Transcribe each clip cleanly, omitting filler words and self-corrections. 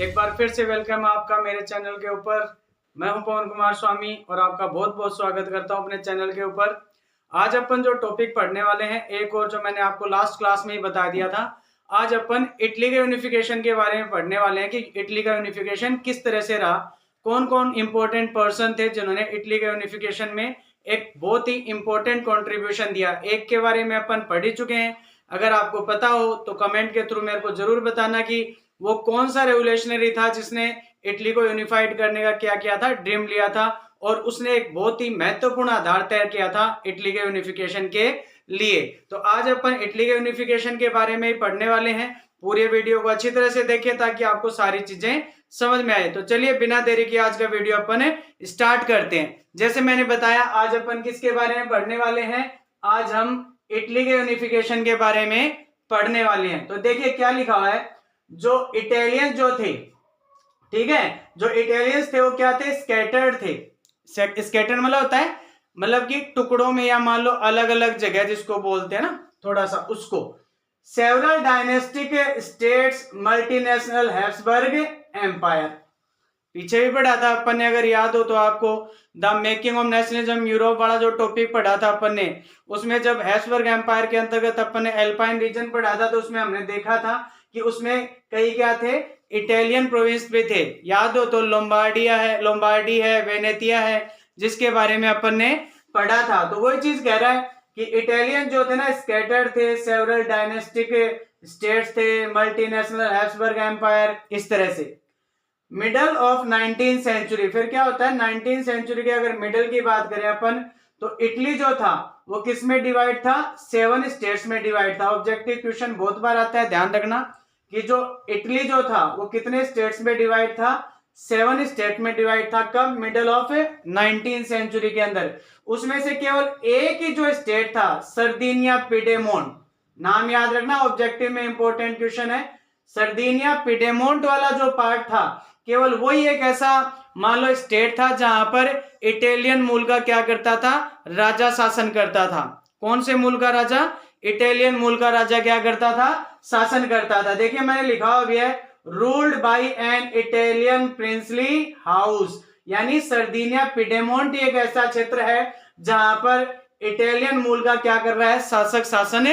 एक बार फिर से वेलकम आपका मेरे चैनल के ऊपर। मैं हूं पवन कुमार स्वामी और आपका बहुत बहुत स्वागत करता हूं अपने चैनल के ऊपर। आज अपन जो टॉपिक पढ़ने वाले हैं, एक और जो मैंने आपको लास्ट क्लास में ही बता दिया था, आज अपन इटली के यूनिफिकेशन के बारे में पढ़ने वाले हैं कि इटली का यूनिफिकेशन किस तरह से रहा, कौन कौन इंपॉर्टेंट पर्सन थे जिन्होंने इटली के यूनिफिकेशन में एक बहुत ही इंपॉर्टेंट कंट्रीब्यूशन दिया। एक के बारे में अपन पढ़ ही चुके हैं, अगर आपको पता हो तो कमेंट के थ्रू मेरे को जरूर बताना कि वो कौन सा रेवोल्यूशनरी था जिसने इटली को यूनिफाइड करने का क्या किया था, ड्रीम लिया था, और उसने एक बहुत ही महत्वपूर्ण आधार तय किया था इटली के यूनिफिकेशन के लिए। तो आज अपन इटली के यूनिफिकेशन के बारे में ही पढ़ने वाले हैं। पूरे वीडियो को अच्छी तरह से देखिए ताकि आपको सारी चीजें समझ में आए। तो चलिए बिना देरी के आज का वीडियो अपन स्टार्ट करते हैं। जैसे मैंने बताया, आज अपन किसके बारे में पढ़ने वाले हैं, आज हम इटली के यूनिफिकेशन के बारे में पढ़ने वाले हैं। तो देखिए क्या लिखा हुआ है, जो इटालियन जो थे, ठीक है, जो इटालियंस थे वो क्या थे, स्कैटर्ड थे। स्कैटर्ड मतलब होता है मतलब कि टुकड़ों में या मान लो अलग अलग जगह जिसको बोलते हैं ना थोड़ा सा, उसको several dynastic states multinational Habsburg empire. पीछे भी पढ़ा था अपन ने, अगर याद हो तो आपको, the making of nationalism Europe वाला जो टॉपिक पढ़ा था अपन ने, उसमें जब हैब्सबर्ग एम्पायर के अंतर्गत अपन ने एल्पाइन रीजन पढ़ा था तो उसमें हमने देखा था कि उसमें कई क्या थे, इटालियन प्रोविंस भी थे। याद हो तो लोम्बार्डी है, वेनेतिया है, जिसके बारे में अपन ने पढ़ा था। तो वही चीज कह रहा है कि इटालियन जो थे ना स्कैटर्ड थे, सेवरल डायनेस्टिक स्टेट्स थे, मल्टीनेशनल हैब्सबर्ग एम्पायर, इस तरह से। मिडल ऑफ 19th सेंचुरी, फिर क्या होता है 19th सेंचुरी के अगर मिडल की बात करें अपन, तो इटली जो था वो किस में डिवाइड था, 7 स्टेट्स में डिवाइड था। ऑब्जेक्टिव क्वेश्चन बहुत बार आता है, ध्यान रखना कि जो इटली जो था वो कितने स्टेट्स में डिवाइड था, 7 स्टेट में डिवाइड था। कब, मिडल ऑफ 19th सेंचुरी के अंदर। उसमें से केवल एक ही जो स्टेट था, सर्दिनिया पिडेमोंट, नाम याद रखना, ऑब्जेक्टिव में इंपॉर्टेंट क्वेश्चन है। सर्दिनिया पिडेमोंट वाला जो पार्ट था, केवल वही एक ऐसा मान लो स्टेट था जहां पर इटालियन मूल का क्या करता था, राजा शासन करता था। कौन से मूल का राजा, इटालियन मूल का राजा क्या करता था, शासन करता था। देखिए मैंने लिखा हुआ भी है, ruled by an Italian princely house, यानी सर्दिनिया पिडेमोंट एक ऐसा क्षेत्र है जहां पर इटालियन मूल का क्या कर रहा है, शासक शासन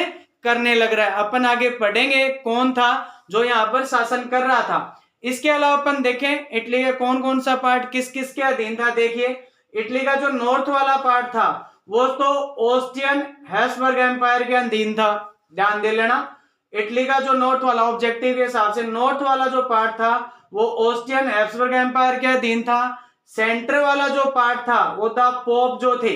करने लग रहा है। अपन आगे पढ़ेंगे कौन था जो यहाँ पर शासन कर रहा था। इसके अलावा अपन देखें इटली का कौन कौन सा पार्ट किस किस के अधीन था। देखिए इटली का जो नॉर्थ वाला पार्ट था वो तो ऑस्ट्रियन हैब्सबर्ग एम्पायर के अधीन था, ध्यान दे लेना। इटली का जो नॉर्थ वाला, ऑब्जेक्टिव के हिसाब से नॉर्थ वाला जो पार्ट था वो ऑस्ट्रियन हैब्सबर्ग एम्पायर के अधीन था। सेंटर वाला जो पार्ट था वो था पोप जो थे,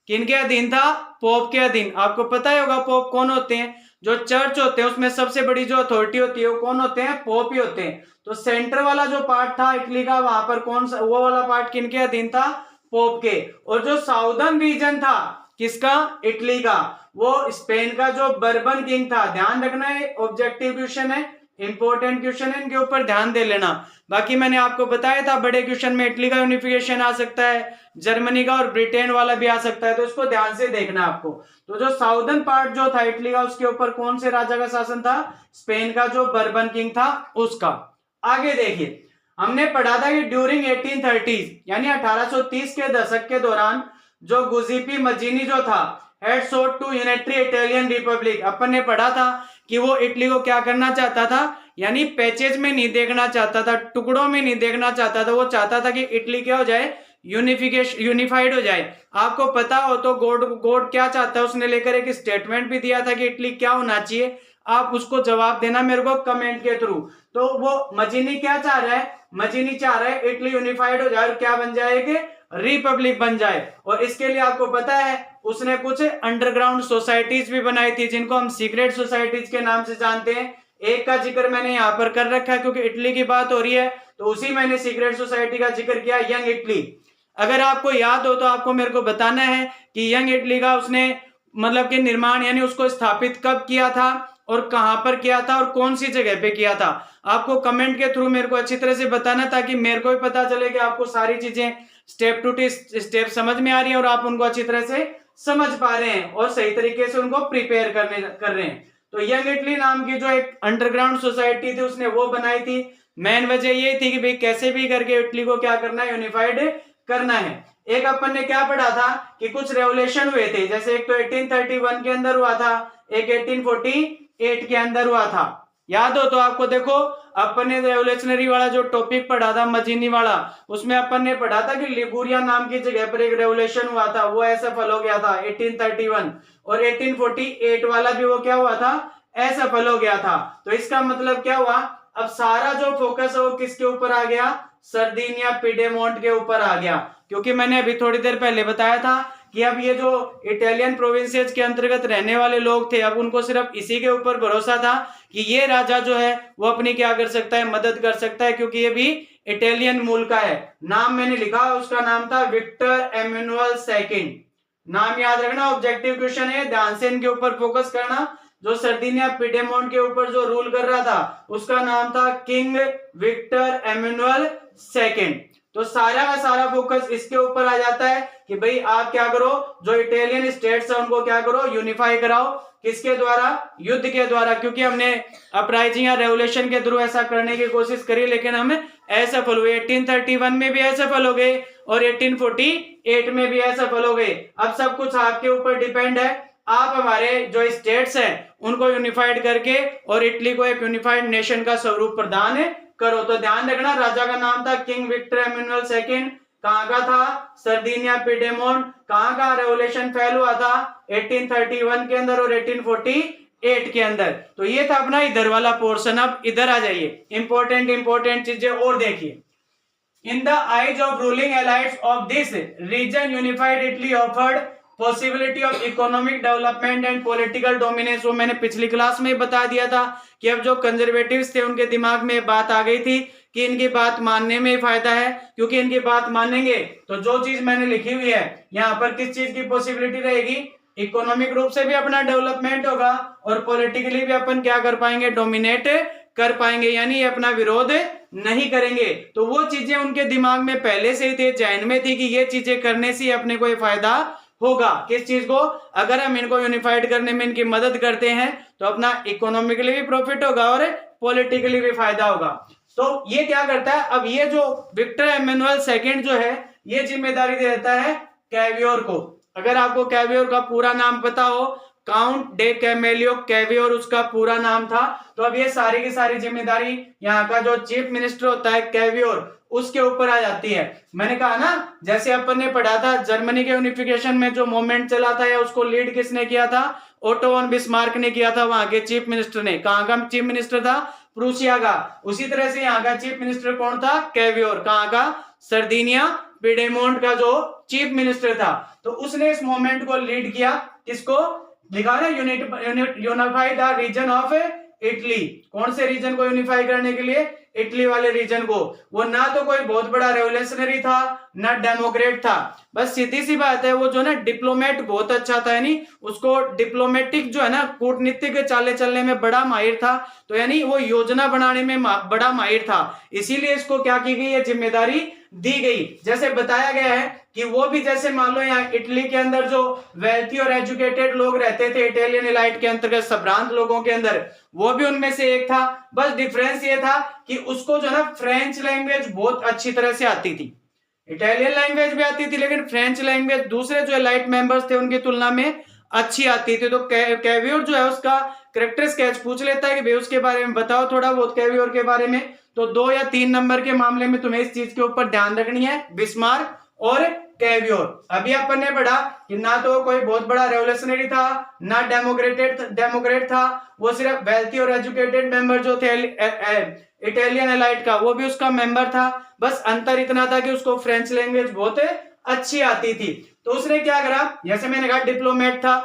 किनके अधीन था, पोप के अधीन। आपको पता ही होगा पोप कौन होते हैं, जो चर्च होते हैं उसमें सबसे बड़ी जो अथॉरिटी होती है वो कौन होते हैं, पोप ही होते हैं। तो सेंटर वाला जो पार्ट था इटली का, वहां पर कौन सा, वो वाला पार्ट किनके अधीन था, पोप के। और जो साउदर्न रीजन था किसका, इटली का, वो स्पेन का जो बर्बन किंग था। ध्यान रखना है, ऑब्जेक्टिव क्वेश्चन है, इंपॉर्टेंट क्वेश्चन है, इनके ऊपर ध्यान दे लेना। बाकी मैंने आपको बताया था बड़े क्वेश्चन में इटली का यूनिफिकेशन आ सकता है, जर्मनी का और ब्रिटेन वाला भी आ सकता है, तो इसको ध्यान से देखना आपको। तो जो साउदर्न पार्ट जो था इटली का, उसके ऊपर कौन से राजा का शासन था, स्पेन का जो बर्बन किंग था उसका। आगे देखिए हमने पढ़ा था कि ड्यूरिंग 1830 यानी 1830 के दशक के दौरान जो गुजिपी मजीनी जो था, had sought to unitary Italian republic, अपन ने पढ़ा था कि वो इटली को क्या करना चाहता था, यानी पैचेज में नहीं देखना चाहता था, टुकड़ों में नहीं देखना चाहता था। वो चाहता था कि इटली क्या हो जाए, यूनिफाइड हो जाए। आपको पता हो तो गॉड क्या चाहता है, उसने लेकर एक स्टेटमेंट भी दिया था कि इटली क्या होना चाहिए। आप उसको जवाब देना मेरे को कमेंट के थ्रू। तो वो मजीनी क्या चाह रहा है, मजीनी चाह रहा है इटली यूनिफाइड हो जाए और क्या बन जाए कि रिपब्लिक बन जाए। और इसके लिए आपको पता है उसने कुछ अंडरग्राउंड सोसाइटीज भी बनाई थी जिनको हम सीक्रेट सोसाइटीज के नाम से जानते हैं। एक का जिक्र मैंने यहाँ पर कर रखा है क्योंकि इटली की बात हो रही है, तो उसी मैंने सीक्रेट सोसाइटी का जिक्र किया, यंग इटली। अगर आपको याद हो तो आपको मेरे को बताना है कि यंग इटली का उसने मतलब कि निर्माण यानी उसको स्थापित कब किया था और कहां पर किया था और कौन सी जगह पे किया था। आपको कमेंट के थ्रू मेरे को अच्छी तरह से बताना ताकि मेरे को भी पता चले कि आपको सारी चीजें स्टेप टू स्टेप समझ में आ रही है और आप उनको अच्छी तरह से समझ पा रहे हैं और सही तरीके से उनको प्रिपेयर कर रहे हैं। तो यंग इटली नाम की जो एक अंडरग्राउंड सोसाइटी थी उसने वो बनाई थी। मेन वजह ये थी कि भाई कैसे भी करके इटली को क्या करना है, यूनिफाइड करना है। एक अपन ने क्या पढ़ा था कि कुछ रेवोल्यूशन हुए थे, जैसे एक तो 1831 के अंदर हुआ था, एक 1848 के अंदर हुआ था। याद हो तो आपको देखो, अपन ने रेवोल्यूशनरी वाला जो टॉपिक पढ़ा था मजीनी वाला, उसमें अपन ने पढ़ा था कि लिगुरिया नाम की जगह पर एक रेवोल्यूशन हुआ था, वो असफल हो गया था 1831, और 1848 वाला भी वो क्या हुआ था, असफल हो गया था। तो इसका मतलब क्या हुआ, अब सारा जो फोकस है वो किसके ऊपर आ गया, सर्दिनिया पिडेमोंट के ऊपर आ गया। क्योंकि मैंने अभी थोड़ी देर पहले बताया था कि अब ये जो इटालियन प्रोविंसेस के अंतर्गत रहने वाले लोग थे, अब उनको सिर्फ इसी के ऊपर भरोसा था कि ये राजा जो है वो अपनी क्या कर सकता है, मदद कर सकता है, क्योंकि ये भी इटालियन मूल का है। नाम मैंने लिखा, उसका नाम था विक्टर एमेनुअल सेकंड। नाम याद रखना, ऑब्जेक्टिव क्वेश्चन है, ध्यान से इनके ऊपर फोकस करना। जो सर्दिनिया पिडेमोंट के ऊपर जो रूल कर रहा था उसका नाम था किंग विक्टर एमेनुअल सेकंड। तो सारा का सारा फोकस इसके ऊपर आ जाता है कि भाई आप क्या करो, जो इटालियन स्टेट्स है उनको क्या करो, यूनिफाई कराओ। किसके द्वारा, युद्ध के द्वारा। क्योंकि हमने अपराइजिंग या रेवोल्यूशन के थ्रू ऐसा करने की कोशिश करी, लेकिन हम असफल हुए। 1831 में भी असफल हो गए और 1848 में भी असफल हो गए। अब सब कुछ आपके ऊपर डिपेंड है, आप हमारे जो स्टेट्स हैं उनको यूनिफाइड करके और इटली को एक यूनिफाइड नेशन का स्वरूप प्रदान करो। तो ध्यान रखना, राजा का नाम था किंग विक्टर एमेनुअल सेकंड। कहां का था, सर्दिनिया पिडेमोंट। कहां का रेवोल्यूशन फेल हुआ था, 1831 के अंदर और 1848 के अंदर। तो ये था अपना इधर वाला पोर्शन। अब इधर आ जाइए, इंपॉर्टेंट चीजें और देखिए। In the eyes of ruling elites of this region, unified Italy offered possibility of economic development and political dominance। वो मैंने पिछली क्लास में बता दिया था कि अब जो कंजर्वेटिव्स थे उनके दिमाग में बात आ गई थी कि इनकी बात मानने में फायदा है, क्योंकि इनकी बात मानेंगे तो जो चीज मैंने लिखी हुई है यहाँ पर किस चीज की पॉसिबिलिटी रहेगी, इकोनॉमिक रूप से भी अपना डेवलपमेंट होगा और पॉलिटिकली भी अपन क्या कर पाएंगे, डोमिनेट कर पाएंगे, यानी अपना विरोध नहीं करेंगे। तो वो चीजें उनके दिमाग में पहले से ही थे, जहन में थी कि ये चीजें करने से अपने को फायदा होगा। किस चीज को, अगर हम इनको यूनिफाइड करने में इनकी मदद करते हैं तो अपना इकोनॉमिकली भी प्रॉफिट होगा और पॉलिटिकली भी फायदा होगा। तो ये क्या करता है, अब ये जो विक्टर एमेनुअल सेकंड जो है ये जिम्मेदारी देता है कैवियोर को। अगर आपको कैवियोर का पूरा नाम पता हो, काउंट डे कैमेलियो कैवियोर उसका पूरा नाम था। तो अब ये सारी की सारी जिम्मेदारी यहाँ का जो चीफ मिनिस्टर होता है कैवियोर, उसके ऊपर आ जाती है। मैंने कहा ना, जैसे अपन ने पढ़ा था जर्मनी के यूनिफिकेशन में जो मूवमेंट चला था या उसको लीड किसने किया था, ओटो वन बिस्मार्क ने किया था, वहां के चीफ मिनिस्टर ने। कहां का चीफ मिनिस्टर था, प्रूसिया का। उसी तरह से यहाँ का चीफ मिनिस्टर कौन था, कैवियोर। कहां का, सर्दिनिया पिडेमोंट का जो चीफ मिनिस्टर था। तो उसने इस मूवमेंट को लीड किया, किसको लिखा ना, unify the region of Italy. कौन से रीजन को यूनिफाई करने के लिए, इटली वाले रीजन को। वो ना तो कोई बहुत बड़ा रेवोल्यूशनरी था ना डेमोक्रेट था, बस सीधी सी बात है वो जो ना डिप्लोमेट बहुत अच्छा था, यानी उसको डिप्लोमेटिक जो है ना कूटनीतिक चाले चलने में बड़ा माहिर था। तो यानी वो योजना बनाने में बड़ा माहिर था, इसीलिए इसको क्या की गई है, जिम्मेदारी दी गई। जैसे बताया गया है कि वो भी, जैसे मान लो यहाँ इटली के अंदर जो वेल्थी और एजुकेटेड लोग रहते थे इटालियन एलाइट के अंतर्गत, संभ्रांत लोगों के अंदर, वो भी उनमें से एक था। बस डिफरेंस ये था कि उसको जो ना फ्रेंच लैंग्वेज बहुत अच्छी तरह से आती थी, इटालियन लैंग्वेज भी आती थी, लेकिन फ्रेंच लैंग्वेज दूसरे जो एलाइट मेंबर्स थे उनकी तुलना में अच्छी आती थी। तो कैवियोर जो है उसका कैरेक्टर स्केच पूछ लेता है कि भाई उसके बारे में बताओ थोड़ा बहुत कैवियोर के बारे में। तो 2 या 3 नंबर के मामले में तुम्हें इस चीज के ऊपर ध्यान रखनी है, बिस्मार्क और कैवियोर। अभी अपन ने पढ़ा कि ना तो कोई बहुत बड़ा रेवोल्यूशनरी था ना डेमोक्रेट था, वो सिर्फ वेल्थी और एजुकेटेड मेंबर जो थे इटालियन एलाइट का, वो भी उसका मेंबर था। बस अंतर इतना था कि उसको फ्रेंच लैंग्वेज बहुत अच्छी आती थी। तो उसने क्या करा, जैसे मैंने कहा डिप्लोमेट था,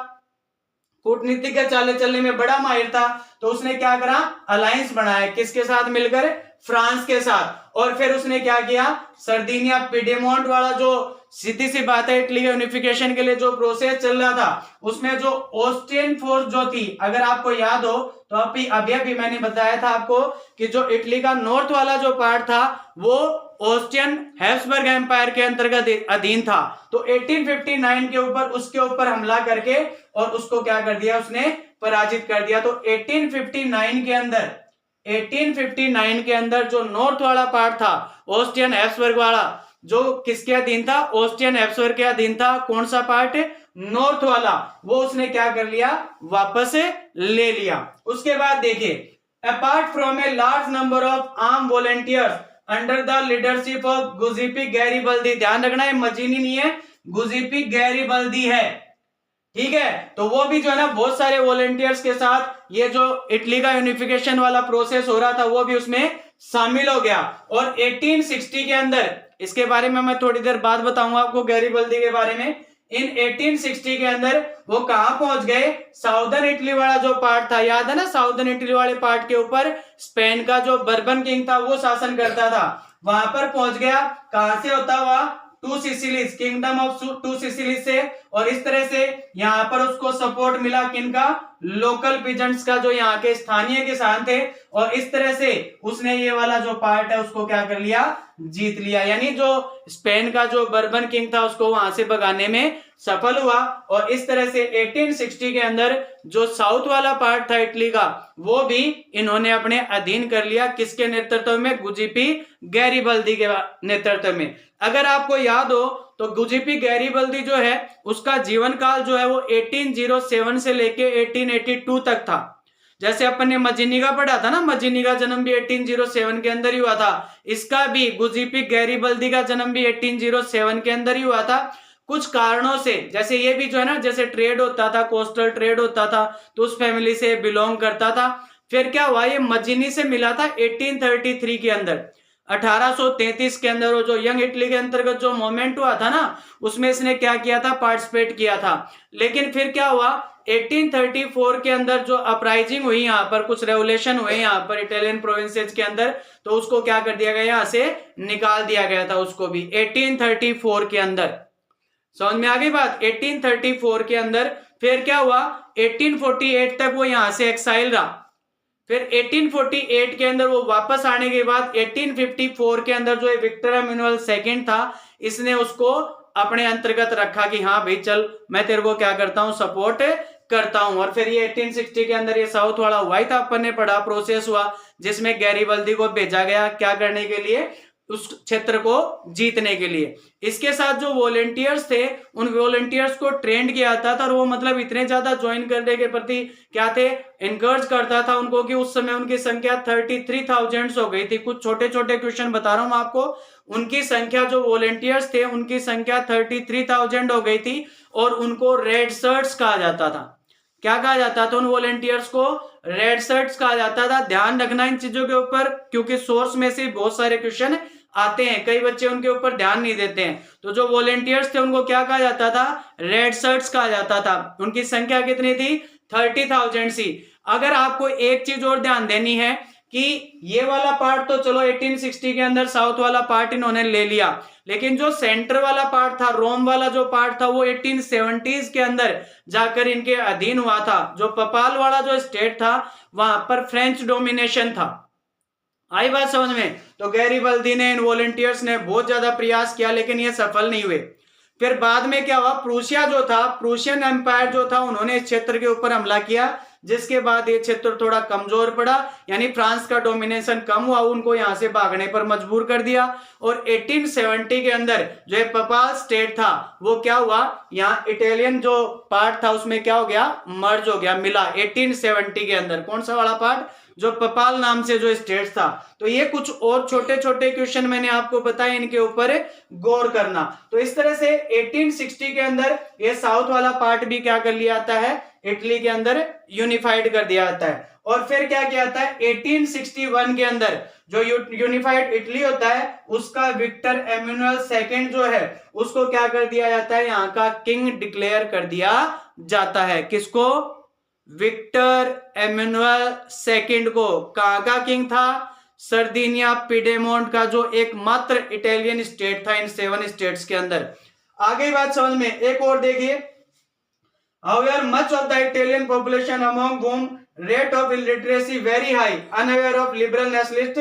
कूटनीतिक के चाले चलने में बड़ा माहिर था, तो उसने क्या करा, अलायंस बनाया, किसके साथ मिलकर, फ्रांस के साथ। और फिर उसने क्या किया, सर्दिनिया पिडेमोंट वाला जो सीधी सी बात है इटली के यूनिफिकेशन के लिए जो प्रोसेस चल रहा था, उसमें जो ऑस्ट्रियन फोर्स जो थी, अगर आपको याद हो तो अभी मैंने बताया था आपको कि जो इटली का नॉर्थ वाला जो पार्ट था वो ऑस्ट्रियन हैब्सबर्ग एम्पायर के अंतर्गत अधीन था। तो 1859 के ऊपर उसके ऊपर हमला करके और उसको क्या कर दिया, उसने पराजित कर दिया। तो 1859 के अंदर जो नॉर्थ वाला पार्ट था ऑस्ट्रियन हैब्सबर्ग वाला, जो किसके अधीन था? ऑस्ट्रियन हैब्सबर्ग के अधीन था। कौन सा पार्ट? नॉर्थ वाला। वो उसने क्या कर लिया? वापस ले लिया। उसके बाद देखिए, apart from a large number of arm volunteers under the leadership of Giuseppe Garibaldi, ध्यान रखना ये मजीनी नहीं है, गुजिपी गैरिबल्दी है, ठीक है। तो वो भी जो है ना बहुत सारे वॉलेंटियर्स के साथ ये जो इटली का यूनिफिकेशन वाला प्रोसेस हो रहा था वो भी उसमें शामिल हो गया। और 1860 के अंदर, इसके बारे में मैं थोड़ी देर बाद बताऊंगा आपको गैरिबल्दी के बारे में। इन 1860 के अंदर वो कहां पहुंच गए? साउदर्न इटली वाला जो पार्ट था, याद है ना, साउदर्न इटली वाले पार्ट के ऊपर स्पेन का जो बर्बन किंग था वो शासन करता था, वहां पर पहुंच गया। कहां से होता हुआ? Two Sicilies, kingdom of two Sicilies से। और इस तरह से यहां पर उसको सपोर्ट मिला किनका? लोकल पीजेंट्स का, जो यहाँ के स्थानीय किसान थे। और इस तरह से उसने ये वाला जो पार्ट है उसको क्या कर लिया? जीत लिया। यानी जो स्पेन का जो बर्बन किंग था उसको वहां से भगाने में सफल हुआ। और इस तरह से 1860 के अंदर जो साउथ वाला पार्ट था इटली का वो भी इन्होंने अपने अधीन कर लिया। किसके नेतृत्व में? गुजिपी गैरिबल्दी के नेतृत्व में। अगर आपको याद हो तो गुजिपी गैरिबल्दी जो है उसका जीवन काल जो है वो 1807 से लेके 1882 तक था। जैसे अपन ने मजीनी का पढ़ा था ना, मजीनी का जन्म भी 1807 के अंदर ही हुआ था। इसका भी गुजिपी गैरिबल्दी का जन्म भी 1807 के अंदर ही हुआ था। कुछ कारणों से, जैसे ये भी जो है ना, जैसे ट्रेड होता था, कोस्टल ट्रेड होता था, तो उस फैमिली से बिलोंग करता था। फिर क्या हुआ? ये मजीनी से मिला था 1833 के अंदर। 1833 के अंदर वो जो यंग इटली के अंतर्गत जो मूवमेंट हुआ था ना, उसमें इसने क्या किया था? पार्टिसिपेट किया था। लेकिन फिर क्या हुआ? 1834 के अंदर जो अपराइजिंग हुई, यहाँ पर कुछ रेवोल्यूशन हुए यहाँ पर इटालियन प्रोविंसेस के अंदर, तो उसको क्या कर दिया गया? यहाँ से निकाल दिया गया था उसको भी 1834 के अंदर। समझ में आ गई बात? 1834 के अंदर फिर क्या हुआ? 1848 तक वो यहां से एक्साइल रहा। फिर 1848 के अंदर वो वापस आने के बाद 1854 के अंदर जो विक्टर एमेनुअल सेकंड था, इसने उसको अपने अंतर्गत रखा कि हाँ भाई चल मैं तेरे को क्या करता हूं? सपोर्ट करता हूं। और फिर ये 1860 के अंदर ये साउथ वाला हुआ ही था, अपन ने पढ़ा, प्रोसेस हुआ जिसमें गैरिबल्दी को भेजा गया क्या करने के लिए? उस क्षेत्र को जीतने के लिए। इसके साथ जो वॉलेंटियर्स थे उन वॉलेंटियर्स को ट्रेंड किया जाता था, और वो मतलब इतने ज्यादा ज्वाइन करने के प्रति क्या थे? एनकरेज करता था उनको, कि उस समय उनकी संख्या 33,000 हो गई थी। कुछ छोटे छोटे क्वेश्चन बता रहा हूं आपको, उनकी संख्या जो वॉलेंटियर्स थे उनकी संख्या 33,000 हो गई थी। और उनको रेड शर्ट्स कहा जाता था। क्या कहा जाता था? उन वॉलेंटियर्स को रेड शर्ट्स कहा जाता था। ध्यान रखना इन चीजों के ऊपर, क्योंकि सोर्स में से बहुत सारे क्वेश्चन आते हैं, कई बच्चे उनके ऊपर ध्यान नहीं देते हैं। तो जो वॉलेंटियर्स थे उनको क्या कहा जाता था? रेड शर्ट्स कहा जाता था। उनकी संख्या कितनी थी? 30,000 सी। अगर आपको एक चीज और ध्यान देनी है कि ये वाला पार्ट तो चलो 1860 के अंदर साउथ वाला पार्ट इन्होंने ले लिया, लेकिन जो सेंटर वाला पार्ट था, रोम वाला जो पार्ट था, वो 1870s के अंदर जाकर इनके अधीन हुआ था। जो पपाल वाला जो स्टेट था वहां पर फ्रेंच डोमिनेशन था। आई बात समझ में? तो गैरिबल्दी ने, इन वॉलेंटियर्स ने बहुत ज्यादा प्रयास किया लेकिन ये सफल नहीं हुए। फिर बाद में क्या हुआ? प्रूशिया जो था, प्रूशियन एम्पायर जो था, उन्होंने इस क्षेत्र के ऊपर हमला किया, जिसके बाद ये क्षेत्र थोड़ा कमजोर पड़ा, यानी फ्रांस का डोमिनेशन कम हुआ, उनको यहां से भागने पर मजबूर कर दिया। और 1870 के अंदर जो है पपाल स्टेट था वो क्या हुआ? यहाँ इटालियन जो पार्ट था उसमें क्या हो गया? मर्ज हो गया, मिला 1870 के अंदर। कौन सा वाला पार्ट? जो पपाल नाम से जो स्टेट था। तो ये कुछ और छोटे छोटे क्वेश्चन मैंने आपको बताए, इनके ऊपर गौर करना। तो इस तरह से 1860 के अंदर ये साउथ वाला पार्ट भी क्या कर लिया जाता है? इटली के अंदर यूनिफाइड कर दिया जाता है। और फिर क्या किया जाता है? 1861 के अंदर जो यूनिफाइड इटली होता है उसका विक्टर एमेनुअल सेकंड जो है उसको क्या कर दिया जाता है? यहाँ का किंग डिक्लेयर कर दिया जाता है। किसको? विक्टर एमेनुअल सेकंड को। कहां का किंग था? सर्दिनिया पिडेमोंट का, जो एकमात्र इटालियन स्टेट था इन 7 स्टेट्स के अंदर। आगे बात समझ में। एक और देखिए, however much of the Italian population among whom rate of illiteracy very high, unaware of liberal nationalist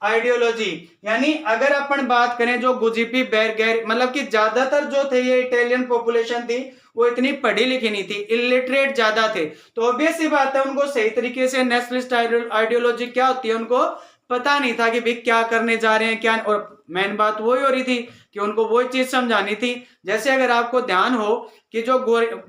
ideology. यानी अगर अपन बात करें जो गुजिपी बेरगेर मतलब कि ज्यादातर जो थे ये इटालियन पॉपुलेशन थी वो इतनी पढ़ी लिखी नहीं थी, इलिटरेट ज्यादा थे। तो ऑब्वियस सी बात है उनको सही तरीके से नेशनलिस्ट आइडियोलॉजी क्या होती है उनको पता नहीं था कि भाई क्या करने जा रहे हैं क्या। और मेन बात वही हो रही थी कि उनको वो चीज समझानी थी। जैसे अगर आपको ध्यान हो कि जो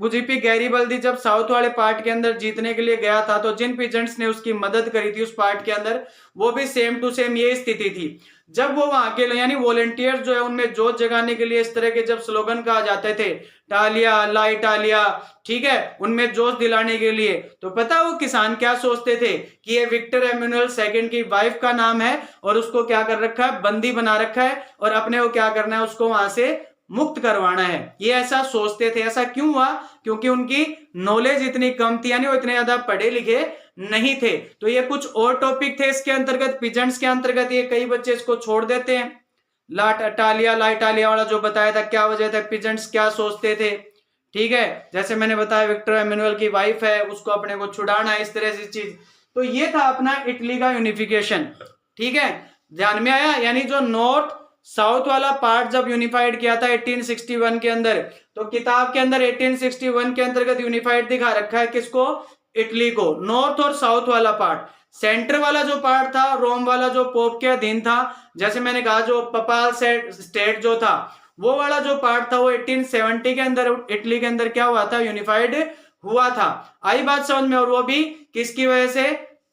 गुजिपी गैरीबल्दी जब साउथ वाले पार्ट के अंदर जीतने के लिए गया था तो जिन पीजेंट्स ने उसकी मदद करी थी उस पार्ट के अंदर वो भी सेम टू सेम ये स्थिति थी। जब वो वहां के यानी वॉलेंटियर्स जो है उनमें जोश जगाने के लिए इस तरह के जब स्लोगन कहा जाते थे टालिया ला इटालिया, ठीक है, उनमें जोश दिलाने के लिए, तो पता वो किसान क्या सोचते थे कि ये विक्टर एम्यूनुअल सेकंड की वाइफ का नाम है और उसको क्या कर रखा है, बंदी बना रखा है और अपने को क्या करना है, उसको वहां से मुक्त करवाना है। ये ऐसा सोचते थे। ऐसा क्यों हुआ? क्योंकि उनकी नॉलेज इतनी कम थी, यानी वो इतने ज्यादा पढ़े लिखे नहीं थे। तो ये कुछ और टॉपिक थे इसके अंतर्गत, पिजेंट्स के अंतर्गत। ये कई बच्चे इसको छोड़ देते हैं। लाट इटालिया ला इटालिया वाला जो बताया था, क्या वजह था, पिजेंट्स क्या सोचते थे, ठीक है। जैसे मैंने बताया विक्टर एम्यूनुअल की वाइफ है, उसको अपने को छुड़ाना है, इस तरह से चीज। तो ये था अपना इटली का यूनिफिकेशन, ठीक है, ध्यान में आया। यानी जो नॉर्थ साउथ वाला पार्ट जब यूनिफाइड किया था 1861 के अंदर, तो किताब के अंदर 1861 के अंतर्गत यूनिफाइड दिखा रखा है किसको, इटली को, नॉर्थ और साउथ वाला पार्ट। सेंटर वाला जो पार्ट था, रोम वाला जो पोप के अधीन था, जैसे मैंने कहा जो पपाल स्टेट जो था, वो वाला जो पार्ट था वो 1870 के अंदर इटली के अंदर क्या हुआ था, यूनिफाइड हुआ था। आई बात समझ में? और वो भी किसकी वजह से,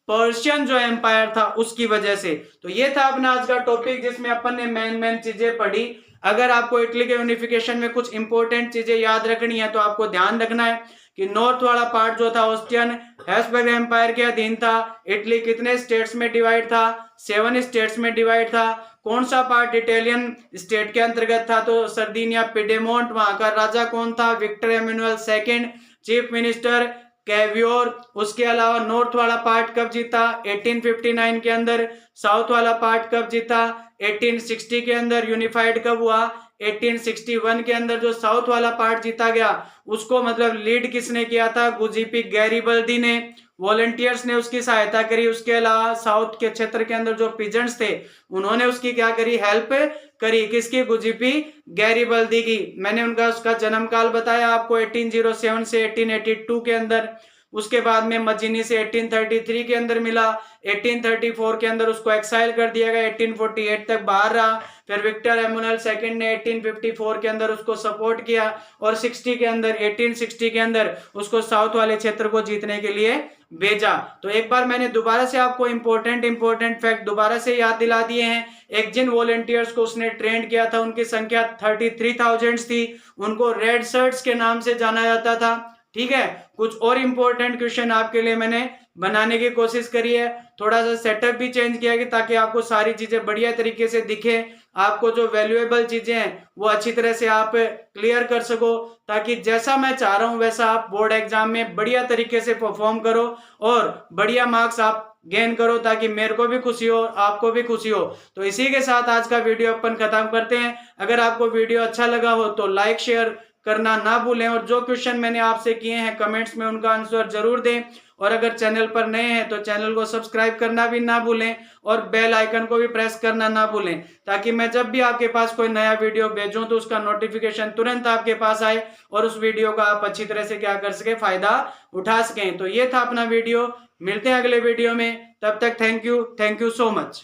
पर्शियन जो एम्पायर था उसकी वजह से। तो ये था अपना आज का टॉपिक जिसमें अपन ने मेन चीजें पढ़ी। अगर आपको इटली के यूनिफिकेशन में कुछ इंपॉर्टेंट चीजें याद रखनी है तो आपको ध्यान रखना है कि नॉर्थ वाला पार्ट जो था ऑस्ट्रियन हैब्सबर्ग एम्पायर के अधीन था। इटली कितने स्टेट्स में डिवाइड था, 7 स्टेट्स में डिवाइड था। कौन सा पार्ट इटालियन स्टेट के अंतर्गत था, तो सर्दिनिया पिडेमोंट, वहां का राजा कौन था, विक्टर एम्यूनुअल सेकंड, चीफ मिनिस्टर कैवियोर। उसके अलावा नॉर्थ वाला पार्ट कब जीता, 1859 के अंदर। साउथ वाला पार्ट कब जीता, 1860 के अंदर। यूनिफाइड कब हुआ, 1861 के अंदर। जो साउथ वाला पार्ट जीता गया उसको मतलब लीड किसने किया था, गुजिपी गैरीबल्दी ने, वॉलंटियर्स ने उसकी सहायता करी। उसके अलावा साउथ के क्षेत्र के अंदर जो पीजेंट्स थे उन्होंने उसकी क्या करी, हेल्प करी, किसकी, गुजिपी गैरीबल्दी की। मैंने उनका उसका जन्म काल बताया आपको 1807 से 1882 के अंदर। उसके बाद में मजीनी से 1833 के अंदर मिला, 1834 के अंदर उसको एक्साइल कर दिया गया, 1848 तक बाहर रहा। फिर विक्टर एम्यूनुअल सेकंड ने 1854 के अंदर उसको सपोर्ट किया और 60 के अंदर 1860 के अंदर उसको साउथ वाले क्षेत्र को जीतने के लिए भेजा। तो एक बार मैंने दोबारा से आपको इंपॉर्टेंट फैक्ट दोबारा से याद दिला दिए हैं। एक जिन वॉलंटियर्स को उसने ट्रेंड किया था उनकी संख्या 33,000 थी। उनको रेड शर्ट्स के नाम से जाना जाता था, ठीक है। कुछ और इंपॉर्टेंट क्वेश्चन आपके लिए मैंने बनाने की कोशिश करी है। थोड़ा सा सेटअप भी चेंज किया कि ताकि आपको सारी चीजें बढ़िया तरीके से दिखे, आपको जो वैल्यूएबल चीजें हैं वो अच्छी तरह से आप क्लियर कर सको, ताकि जैसा मैं चाह रहा हूं वैसा आप बोर्ड एग्जाम में बढ़िया तरीके से परफॉर्म करो और बढ़िया मार्क्स आप गेन करो, ताकि मेरे को भी खुशी हो, आपको भी खुशी हो। तो इसी के साथ आज का वीडियो अपन खत्म करते हैं। अगर आपको वीडियो अच्छा लगा हो तो लाइक शेयर करना ना भूलें और जो क्वेश्चन मैंने आपसे किए हैं कमेंट्स में उनका आंसर जरूर दें। और अगर चैनल पर नए हैं तो चैनल को सब्सक्राइब करना भी ना भूलें और बेल आइकन को भी प्रेस करना ना भूलें, ताकि मैं जब भी आपके पास कोई नया वीडियो भेजूं तो उसका नोटिफिकेशन तुरंत आपके पास आए और उस वीडियो का आप अच्छी तरह से क्या कर सके, फायदा उठा सकें। तो ये था अपना वीडियो, मिलते हैं अगले वीडियो में, तब तक थैंक यू सो मच।